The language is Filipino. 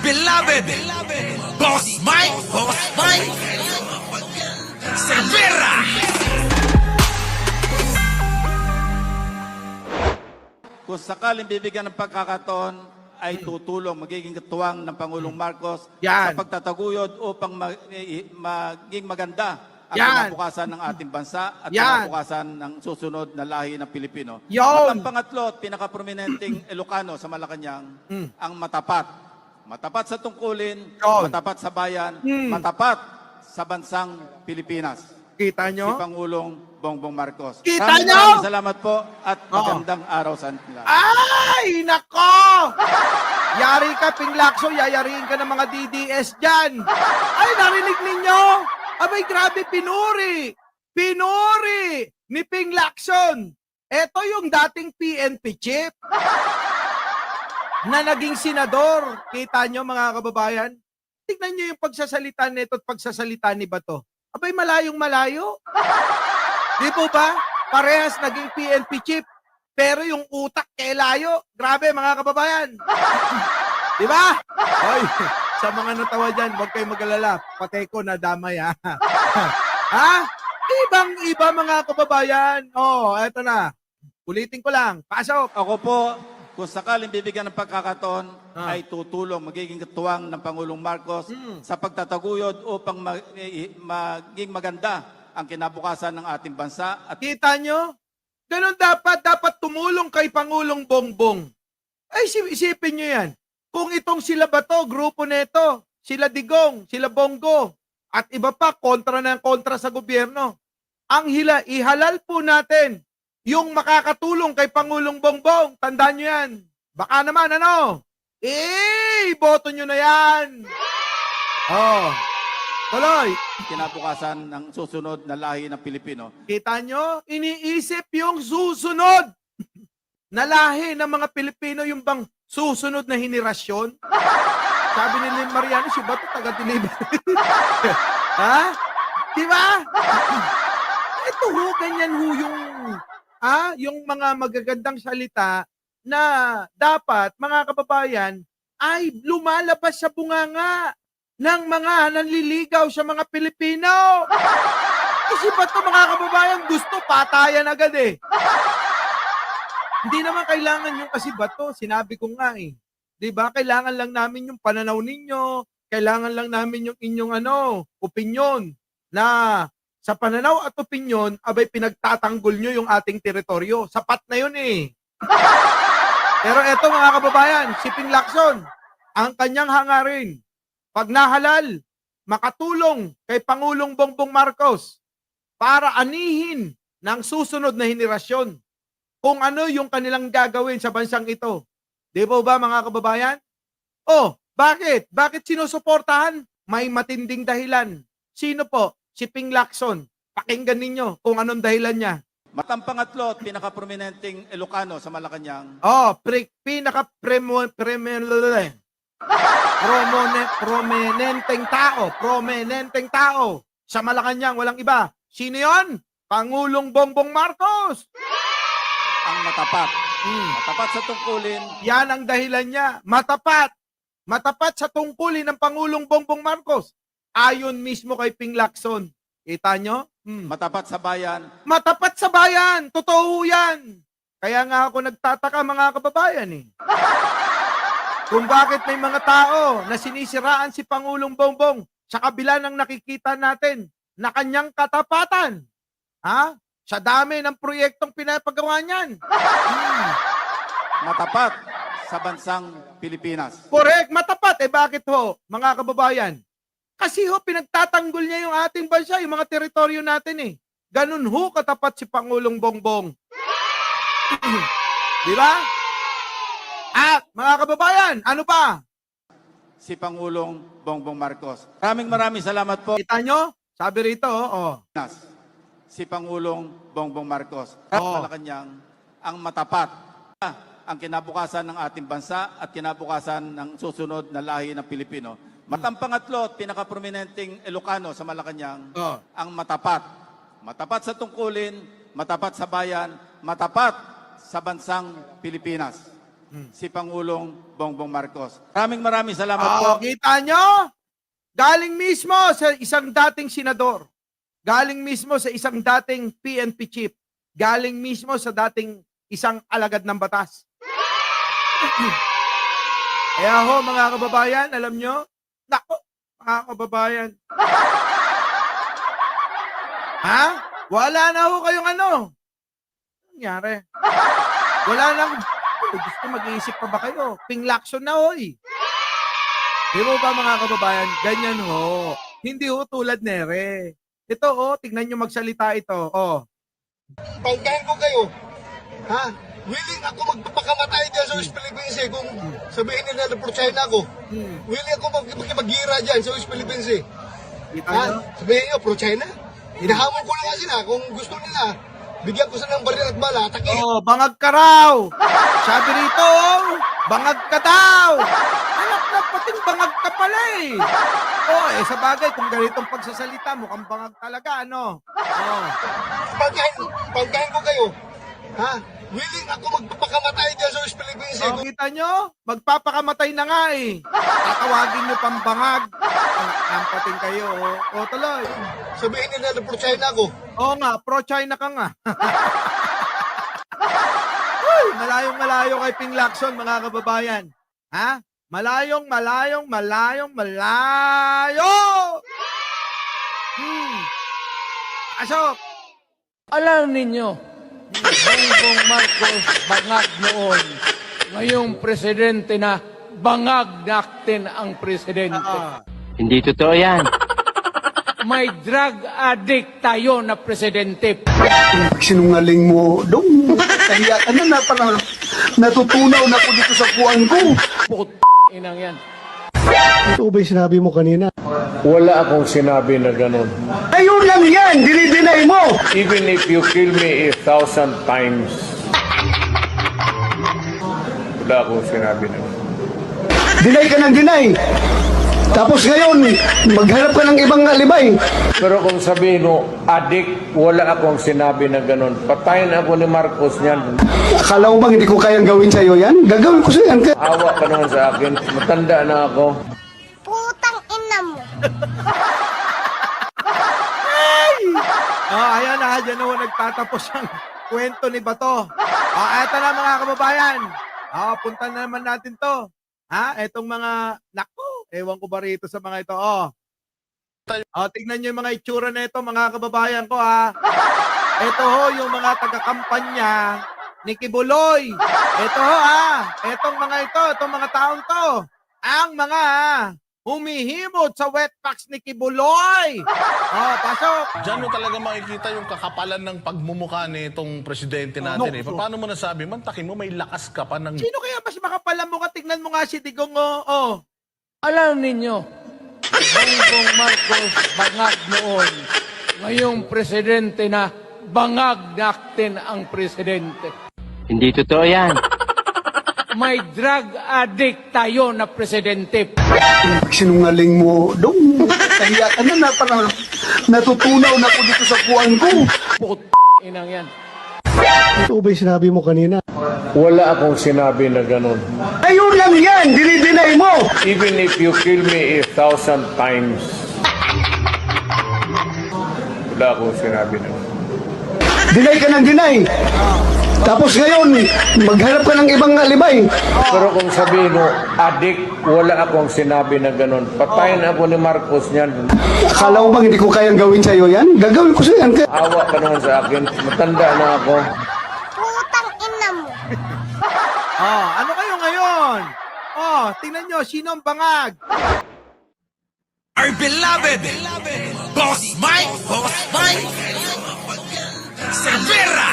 beloved Boss Mike Cervera. Kung sakaling bibigyan ng pagkakataon, ay tutulong, magiging katuwang ng Pangulong Marcos Yan. sa pagtataguyod upang maging maganda ang Yan. kinabukasan ng ating bansa at Yan. kinabukasan ng susunod na lahi ng Pilipino. At Yon. ang pangatlo at pinakaprominenteng Ilocano sa Malacanang, ang matapat. Matapat sa tungkulin, Yon. matapat sa bayan, matapat sa bansang Pilipinas. Kita Si nyo? Pangulong Bongbong Marcos. Kita Maraming nyo? maraming salamat po at magandang araw sa nila. Ay, nako! Yari ka, Pinglakso, yayariin ka ng mga DDS dyan. Ay, narinig ninyo? Abay, grabe, pinuri. Pinuri ni Pinglakson. Ito yung dating PNP chief na naging senador. Kita nyo, mga kababayan? Tignan nyo yung pagsasalita nito at pagsasalita ni Bato. Abay, malayong malayo. Di po ba? Parehas naging PNP chief. Pero yung utak kay layo. Grabe, mga kababayan. Di ba? Hoy, sa mga natawa dyan, huwag kayong mag-alala. Patay ko na damay, ha? Ha? Ibang-iba, mga kababayan. Oh, eto na. Ulitin ko lang. Pasok. Ako po, kung sakaling bibigyan ng pagkakataon, ay tutulong, magiging katuwang ng Pangulong Marcos sa pagtataguyod upang maging maganda ang kinabukasan ng ating bansa at Kita nyo? Ganun dapat tumulong kay Pangulong Bongbong. Ay, isipin nyo yan. Kung itong sila Bato, grupo neto, sila Digong, sila Bongo, at iba pa, kontra ng kontra sa gobyerno. Ang ihalal po natin yung makakatulong kay Pangulong Bongbong. Tandaan nyo yan. Baka naman, ano? Boto nyo na yan. Oh. Tuloy. kinabukasan ng susunod na lahi ng Pilipino. Kita nyo? Iniisip yung susunod na lahi ng mga Pilipino, yung bang susunod na henerasyon. Sabi ni Lynn Mariano, si Bato taga-delivery. Ha? Di ba? Ito ho, ganyan ho yung mga magagandang salita na dapat, mga kababayan, ay lumalabas sa bunganga ng mga nanliligaw sa mga Pilipino. Kasi ba ito, mga kababayan, gusto patayan agad eh. Hindi naman kailangan yung kasi bato, sinabi ko nga eh. 'Di ba? Kailangan lang namin yung pananaw ninyo, kailangan lang namin yung inyong opinyon na sa pananaw at opinyon, abay pinagtatanggol nyo yung ating teritoryo. Sapat na yun eh. Pero eto, mga kababayan, si Pinglakson, ang kanyang hangarin, pag nahalal, makatulong kay Pangulong Bongbong Marcos para anihin ng susunod na henerasyon kung ano yung kanilang gagawin sa bansang ito. Di ba mga kababayan? Oh, bakit? Bakit sinusuportahan? May matinding dahilan. Sino po? Si Pinglakson. Pakinggan ninyo kung anong dahilan niya. Matang pangatlo at pinakaprominenteng Ilocano sa Malacanang, Oh, prominenteng tao sa Malacanang, walang iba. Sino yon? Pangulong Bongbong Marcos. ang matapat. Matapat sa tungkulin, Yan ang dahilan niya. Matapat. Matapat sa tungkulin ng Pangulong Bongbong Marcos. Ayon mismo kay Pinglakson. Kita nyo? matapat sa bayan, Matapat sa bayan. Totoo yan. Kaya nga ako nagtataka, mga kababayan eh. Kung bakit may mga tao na sinisiraan si Pangulong Bongbong sa kabila ng nakikita natin na kanyang katapatan. Ha? Sa dami ng proyektong pinapagawa niyan. matapat sa bansang Pilipinas. Correct, matapat. Bakit ho, mga kababayan? Kasi ho, pinagtatanggol niya yung ating bansa, yung mga teritoryo natin eh. Ganun ho katapat si Pangulong Bongbong. Di ba? At, mga kababayan, ano pa? Si Pangulong Bongbong Marcos. Maraming salamat po. Kita nyo? Sabi rito, Si Pangulong Bongbong Marcos. Oo. Malacanang, ang matapat ang kinabukasan ng ating bansa at kinabukasan ng susunod na lahi ng Pilipino. Matang pangatlo at pinakaprominenteng Ilocano sa Malacanang, ang matapat. Matapat sa tungkulin, matapat sa bayan, matapat sa bansang Pilipinas. si Pangulong Bongbong Marcos. Maraming salamat po. Kita nyo? Galing mismo sa isang dating senador. Galing mismo sa isang dating PNP chief. Galing mismo sa dating isang alagad ng batas. Kaya ho, mga kababayan, alam nyo? Nako, mga kababayan. Ha? Wala na ho kayong ano? Anong nangyari? Wala nang... Gusto mag-iisip pa ba kayo? Pinglakson na hoy. Di mo ba mga kababayan? Ganyan ho. Hindi ho tulad nere. Ito oh, tignan nyo magsalita ito. Oh. Pangkain ko kayo. Ha? Willing ako magpapakamatay dyan sa West Philippines eh. Kung sabihin nila na pro-China ako. Willing ako magpagira dyan sa West Philippines eh. Kita Ha? nyo? Sabihin nyo, pro-China? Hinahamon ko lang nga sila. Kung gusto nila, bigyan ko sila ng baril at bala. Takin. Oh, bangag ka raw. Sabi rito, oh, bangag ka daw. Anak na pating bangag ka pala eh. Oh, sa bagay, kung ganitong pagsasalita, mukhang bangag talaga, ano? Oh. Pangkain ko kayo. Ha? Willing ako magpapakamatay dyan sa West Philippines eh. Oh, kita nyo? Magpapakamatay na nga eh. Tatawagin nyo pang bangag. Ang pating kayo, oh. Oh, tuloy. Sabihin nila na pro-China ako. Oo nga, pro-China ka nga. Uy, malayong-malayo kay Ping Lacson, mga kababayan. Ha? Malayong malayo! Asok! Alam ninyo, Bongbong Marcos bangag noon. Ngayong presidente na, bangag natin ang presidente. Hindi totoo yan. May drug addict tayo na presidente. Sinungaling mo, dong. Kaya ka na parang natutunaw na ako dito sa kuwan ko. Put inang yan. Ito ba yung sinabi mo kanina? Wala akong sinabi na ganun. Ayun lang yan! Dinideny mo! Even if you kill me 1,000 times, wala akong sinabi na ganun. Deny ka ng deny! Tapos ngayon, maghanap ka ng ibang alibay. Pero kung sabihin mo, adik, wala akong sinabi na ganun. Patayin ako ni Marcos niyan. Akala mo bang hindi ko kayang gawin sa'yo yan? Gagawin ko sa'yo yan. Awa ka naman sa akin. Matanda na ako. Putang ina mo. Ayan na, dyan na nagtatapos ang kwento ni Bato. Eto na mga kababayan. Punta na naman natin to. Etong mga, naku, ewan ko ba rito sa mga ito. Tignan nyo yung mga itsura na ito, mga kababayan ko, Ito ho, yung mga taga-kampanya ni Kibuloy. Ito ho, Etong mga ito, itong mga taong to. Ang mga humihimot sa wet packs ni Kibuloy. Pasok. Diyan mo talaga makikita yung kakapalan ng pagmumukha ni itong presidente natin. Paano mo nasabi? Mantakin mo, may lakas ka pa ng... Sino kaya mas makapala mo ka? Tignan mo nga si Digong, oh. Alam ninyo, Bongbong Marcos bangag noon. Ngayong presidente na, bangag natin ang presidente. Hindi totoo yan. May drug addict tayo na presidente. Sinungaling mo, dong. Kaya ka na parang natutunaw na ako dito sa kuwan ko. Put inang yan. Ito ba yung sinabi mo kanina? Wala akong sinabi na ganun. Ayun lang yan! Dinideny mo! Even if you kill me 1,000 times, wala akong sinabi na ganun. Deny ka ng deny! Tapos ngayon, maghanap ka ng ibang alibay. Pero kung sabihin mo, adik, wala akong sinabi na ganun. Patayin ako ni Marcos niyan. Akala mo bang hindi ko kayang gawin sa'yo yan? Gagawin ko sa'yo yan. Awa ka naman sa akin. Matanda na ako. Putang ina mo. Ano kayo ngayon? Tingnan nyo, sino ang bangag? Our beloved Boss Mike Cervera.